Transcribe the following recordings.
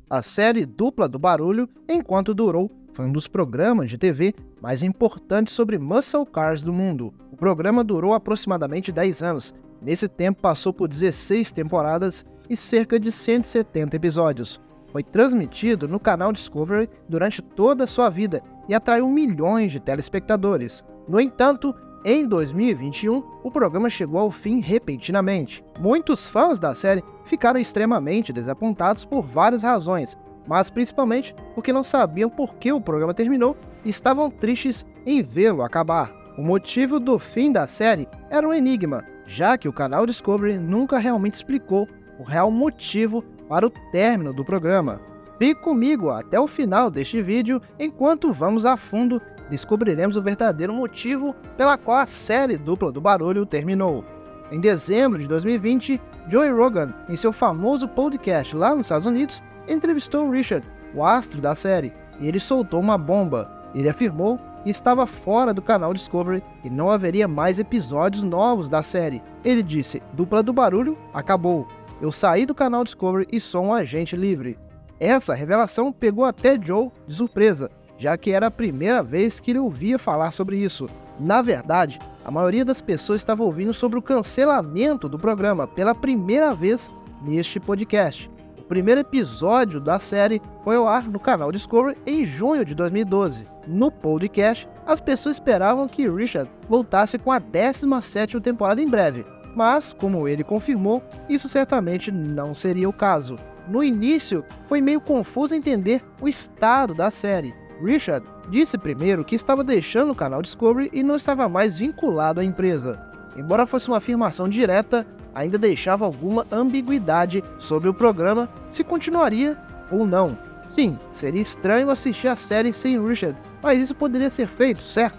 A série Dupla do Barulho, enquanto durou, foi um dos programas de TV mais importantes sobre muscle cars do mundo. O programa durou aproximadamente 10 anos. Nesse tempo passou por 16 temporadas e cerca de 170 episódios. Foi transmitido no canal Discovery durante toda a sua vida e atraiu milhões de telespectadores. No entanto, em 2021, o programa chegou ao fim repentinamente. Muitos fãs da série ficaram extremamente desapontados por várias razões, mas principalmente porque não sabiam por que o programa terminou e estavam tristes em vê-lo acabar. O motivo do fim da série era um enigma, já que o canal Discovery nunca realmente explicou o real motivo para o término do programa. Fique comigo até o final deste vídeo, enquanto vamos a fundo descobriremos o verdadeiro motivo pela qual a série Dupla do Barulho terminou. Em dezembro de 2020, Joe Rogan, em seu famoso podcast lá nos Estados Unidos, entrevistou Richard, o astro da série, e ele soltou uma bomba. Ele afirmou que estava fora do canal Discovery e não haveria mais episódios novos da série. Ele disse: "Dupla do Barulho acabou. Eu saí do canal Discovery e sou um agente livre." Essa revelação pegou até Joe de surpresa, já que era a primeira vez que ele ouvia falar sobre isso. Na verdade, a maioria das pessoas estava ouvindo sobre o cancelamento do programa pela primeira vez neste podcast. O primeiro episódio da série foi ao ar no canal Discovery em junho de 2012. No podcast, as pessoas esperavam que Richard voltasse com a 17ª temporada em breve, mas, como ele confirmou, isso certamente não seria o caso. No início, foi meio confuso entender o estado da série. Richard disse primeiro que estava deixando o canal Discovery e não estava mais vinculado à empresa. Embora fosse uma afirmação direta, ainda deixava alguma ambiguidade sobre o programa, se continuaria ou não. Sim, seria estranho assistir a série sem Richard, mas isso poderia ser feito, certo?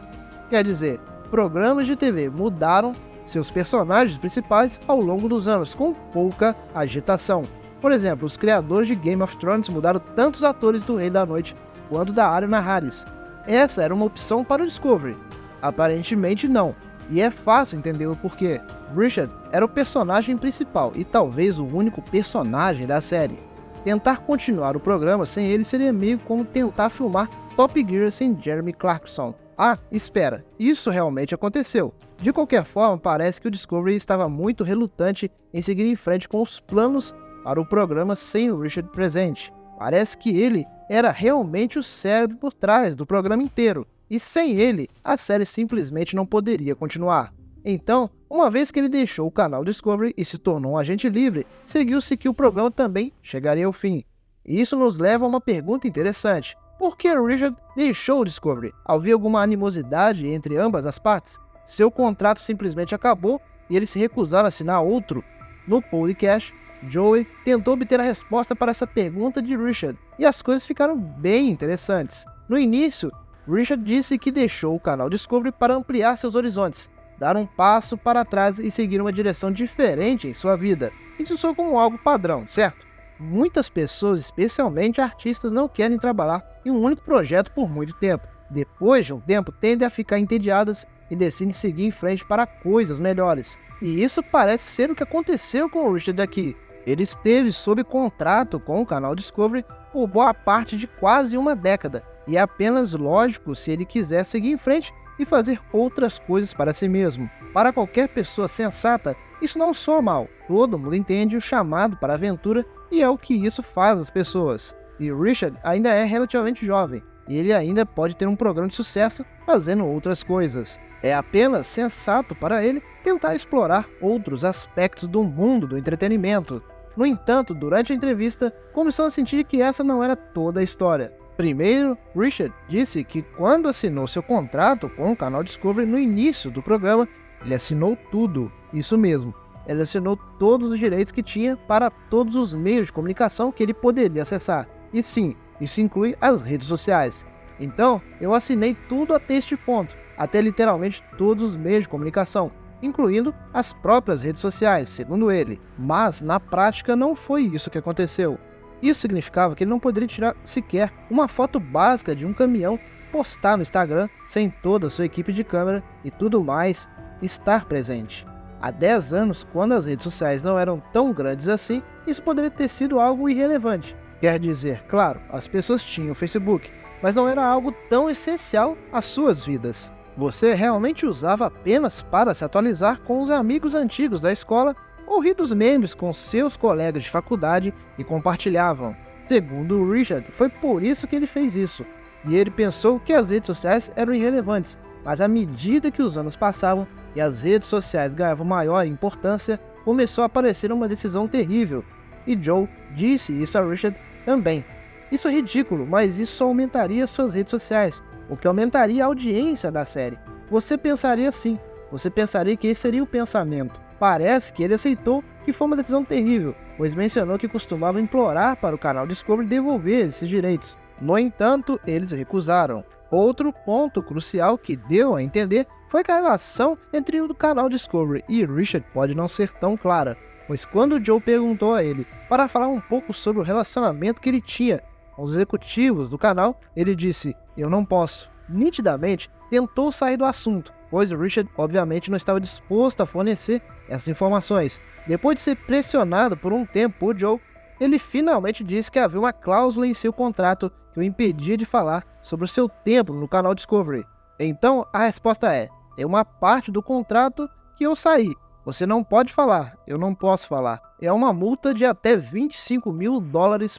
Quer dizer, programas de TV mudaram seus personagens principais ao longo dos anos, com pouca agitação. Por exemplo, os criadores de Game of Thrones mudaram tanto os atores do Rei da Noite quanto da Ariana Harris. Essa era uma opção para o Discovery? Aparentemente não, e é fácil entender o porquê. Richard era o personagem principal e talvez o único personagem da série. Tentar continuar o programa sem ele seria meio como tentar filmar Top Gear sem Jeremy Clarkson. Ah, espera, isso realmente aconteceu. De qualquer forma, parece que o Discovery estava muito relutante em seguir em frente com os planos para o programa sem o Richard presente. Parece que ele era realmente o cérebro por trás do programa inteiro, e sem ele, a série simplesmente não poderia continuar. Então, uma vez que ele deixou o canal Discovery e se tornou um agente livre, seguiu-se que o programa também chegaria ao fim. E isso nos leva a uma pergunta interessante. Por que Richard deixou o Discovery? Havia alguma animosidade entre ambas as partes? Seu contrato simplesmente acabou e eles se recusaram a assinar outro? No podcast, Joey tentou obter a resposta para essa pergunta de Richard, e as coisas ficaram bem interessantes. No início, Richard disse que deixou o canal Discovery para ampliar seus horizontes, dar um passo para trás e seguir uma direção diferente em sua vida. Isso soa como algo padrão, certo? Muitas pessoas, especialmente artistas, não querem trabalhar em um único projeto por muito tempo. Depois de um tempo, tendem a ficar entediadas e decidem seguir em frente para coisas melhores. E isso parece ser o que aconteceu com o Richard aqui. Ele esteve sob contrato com o canal Discovery por boa parte de quase uma década, e é apenas lógico se ele quiser seguir em frente e fazer outras coisas para si mesmo. Para qualquer pessoa sensata, isso não soa mal. Todo mundo entende o chamado para a aventura e é o que isso faz às pessoas. E Richard ainda é relativamente jovem, e ele ainda pode ter um programa de sucesso fazendo outras coisas. É apenas sensato para ele tentar explorar outros aspectos do mundo do entretenimento. No entanto, durante a entrevista, começou a sentir que essa não era toda a história. Primeiro, Richard disse que quando assinou seu contrato com o canal Discovery no início do programa, ele assinou tudo, isso mesmo. Ele assinou todos os direitos que tinha para todos os meios de comunicação que ele poderia acessar. E sim, isso inclui as redes sociais. Então, eu assinei tudo até este ponto, até literalmente todos os meios de comunicação, incluindo as próprias redes sociais, segundo ele. Mas, na prática, não foi isso que aconteceu. Isso significava que ele não poderia tirar sequer uma foto básica de um caminhão, postar no Instagram sem toda a sua equipe de câmera e tudo mais estar presente. Há 10 anos, quando as redes sociais não eram tão grandes assim, isso poderia ter sido algo irrelevante. Quer dizer, claro, as pessoas tinham Facebook, mas não era algo tão essencial às suas vidas. Você realmente usava apenas para se atualizar com os amigos antigos da escola ou rir dos memes com seus colegas de faculdade e compartilhavam. Segundo o Richard, foi por isso que ele fez isso. E ele pensou que as redes sociais eram irrelevantes, mas à medida que os anos passavam e as redes sociais ganhavam maior importância, começou a aparecer uma decisão terrível. E Joe disse isso a Richard também. Isso é ridículo, mas isso só aumentaria suas redes sociais, o que aumentaria a audiência da série. Você pensaria assim, você pensaria que esse seria o pensamento. Parece que ele aceitou que foi uma decisão terrível, pois mencionou que costumava implorar para o canal Discovery devolver esses direitos. No entanto, eles recusaram. Outro ponto crucial que deu a entender foi que a relação entre o canal Discovery e Richard pode não ser tão clara, pois quando Joe perguntou a ele para falar um pouco sobre o relacionamento que ele tinha com os executivos do canal, ele disse, "Eu não posso." Nitidamente, tentou sair do assunto, pois Richard obviamente não estava disposto a fornecer essas informações. Depois de ser pressionado por um tempo por Joe, ele finalmente disse que havia uma cláusula em seu contrato que o impedia de falar sobre o seu tempo no canal Discovery. Então, a resposta é, tem uma parte do contrato que eu saí. Você não pode falar, eu não posso falar. É uma multa de até $25 mil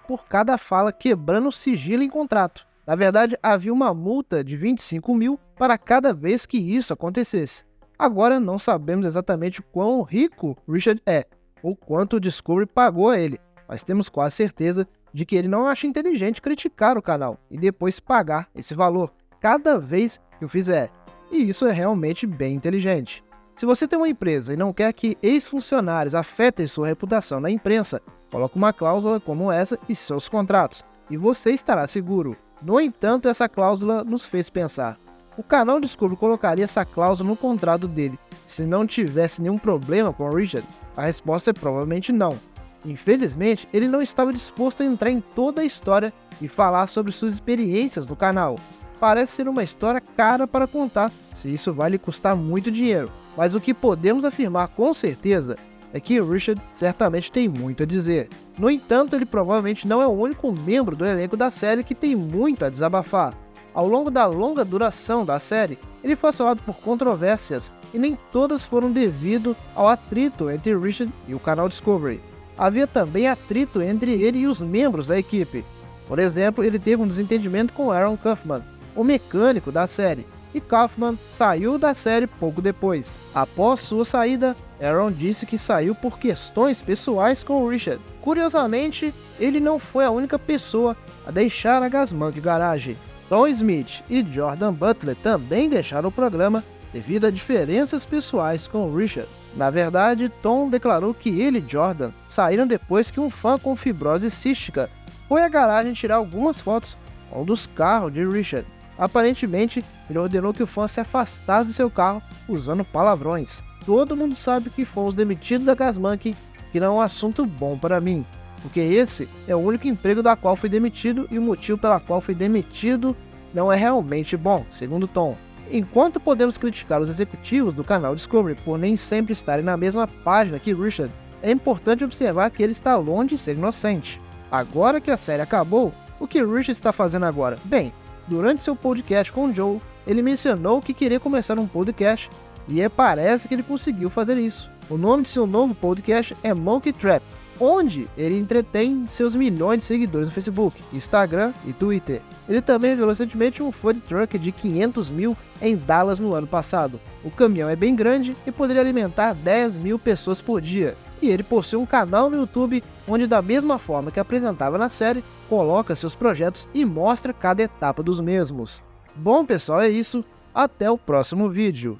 por cada fala, quebrando o sigilo em contrato. Na verdade, havia uma multa de 25 mil para cada vez que isso acontecesse. Agora não sabemos exatamente quão rico Richard é, ou quanto o Discovery pagou a ele, mas temos quase certeza de que ele não acha inteligente criticar o canal e depois pagar esse valor cada vez que o fizer. E isso é realmente bem inteligente. Se você tem uma empresa e não quer que ex-funcionários afetem sua reputação na imprensa, coloque uma cláusula como essa em seus contratos, e você estará seguro. No entanto, essa cláusula nos fez pensar. O canal Discovery colocaria essa cláusula no contrato dele se não tivesse nenhum problema com o Richard? A resposta é provavelmente não. Infelizmente, ele não estava disposto a entrar em toda a história e falar sobre suas experiências no canal. Parece ser uma história cara para contar, se isso vai lhe custar muito dinheiro. Mas o que podemos afirmar com certeza é que Richard certamente tem muito a dizer. No entanto, ele provavelmente não é o único membro do elenco da série que tem muito a desabafar. Ao longo da longa duração da série, ele foi assolado por controvérsias, e nem todas foram devido ao atrito entre Richard e o canal Discovery. Havia também atrito entre ele e os membros da equipe. Por exemplo, ele teve um desentendimento com Aaron Kaufman, o mecânico da série, e Kaufman saiu da série pouco depois. Após sua saída, Aaron disse que saiu por questões pessoais com Richard. Curiosamente, ele não foi a única pessoa a deixar a Gasmonkey Garage. Tom Smith e Jordan Butler também deixaram o programa devido a diferenças pessoais com Richard. Na verdade, Tom declarou que ele e Jordan saíram depois que um fã com fibrose cística foi à garagem tirar algumas fotos com um dos carros de Richard. Aparentemente, ele ordenou que o fã se afastasse do seu carro usando palavrões. Todo mundo sabe que fomos demitidos da Gasmonkey, que não é um assunto bom para mim, porque esse é o único emprego da qual fui demitido e o motivo pela qual fui demitido não é realmente bom, segundo Tom. Enquanto podemos criticar os executivos do canal Discovery por nem sempre estarem na mesma página que Richard, é importante observar que ele está longe de ser inocente. Agora que a série acabou, o que Richard está fazendo agora? Bem, durante seu podcast com Joe, ele mencionou que queria começar um podcast e parece que ele conseguiu fazer isso. O nome de seu novo podcast é Monkey Trap, onde ele entretém seus milhões de seguidores no Facebook, Instagram e Twitter. Ele também revelou recentemente um food truck de 500 mil em Dallas no ano passado. O caminhão é bem grande e poderia alimentar 10 mil pessoas por dia. E ele possui um canal no YouTube onde, da mesma forma que apresentava na série, coloca seus projetos e mostra cada etapa dos mesmos. Bom pessoal, é isso. Até o próximo vídeo.